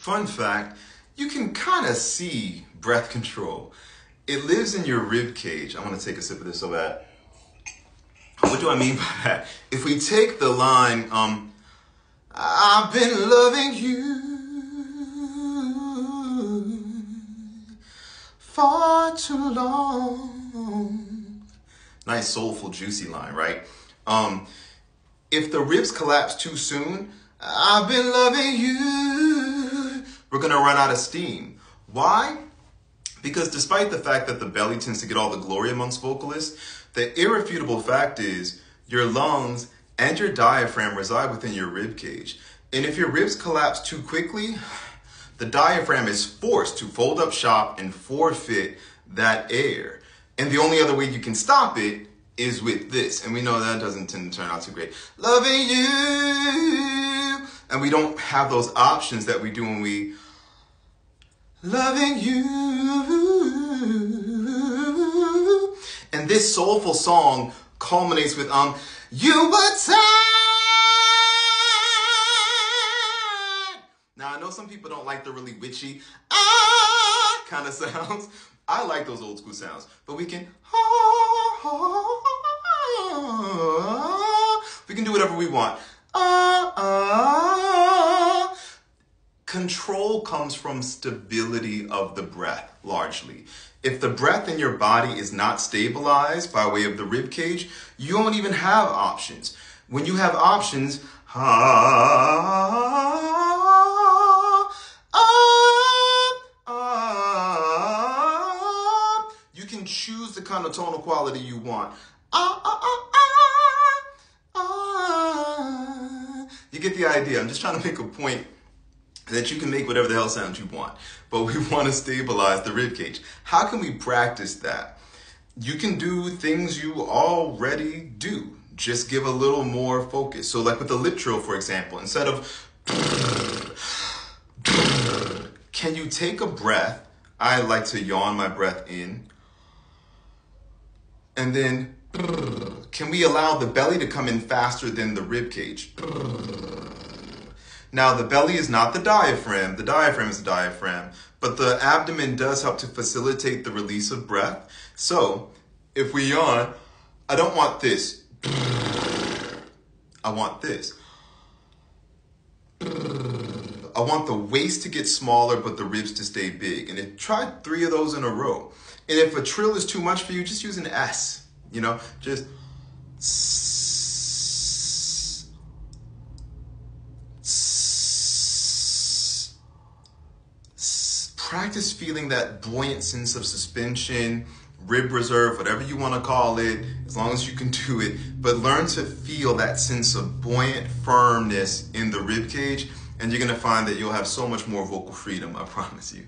Fun fact, you can kind of see breath control. It lives in your rib cage. I want to take a sip of this so bad. What do I mean by that? If we take the line, I've been loving you for too long. Nice, soulful, juicy line, right? If the ribs collapse too soon, I've been loving you, we're going to run out of steam. Why? Because despite the fact that the belly tends to get all the glory amongst vocalists, the irrefutable fact is your lungs and your diaphragm reside within your rib cage. And if your ribs collapse too quickly, the diaphragm is forced to fold up shop and forfeit that air. And the only other way you can stop it is with this. And we know that doesn't tend to turn out too great. Loving you. And we don't have those options that we do when we loving you. And this soulful song culminates with you were tired. Now I know some people don't like the really witchy kind of sounds. I like those old school sounds, but we can do whatever we want. Control comes from stability of the breath, largely. If the breath in your body is not stabilized by way of the rib cage, you don't even have options. When you have options, you can choose the kind of tonal quality you want. You get the idea. I'm just trying to make a point that you can make whatever the hell sound you want, but we want to stabilize the rib cage. How can we practice that? You can do things you already do. Just give a little more focus. So like with the lip trill, for example, instead of can you take a breath? I like to yawn my breath in. And then can we allow the belly to come in faster than the rib cage? Now, the belly is not the diaphragm is the diaphragm, but the abdomen does help to facilitate the release of breath. So, if we yawn, I don't want this. I want this. I want the waist to get smaller, but the ribs to stay big. And try 3 of those in a row. And if a trill is too much for you, just use an S. Just practice feeling that buoyant sense of suspension, rib reserve, whatever you want to call it, as long as you can do it. But learn to feel that sense of buoyant firmness in the rib cage, and you're going to find that you'll have so much more vocal freedom, I promise you.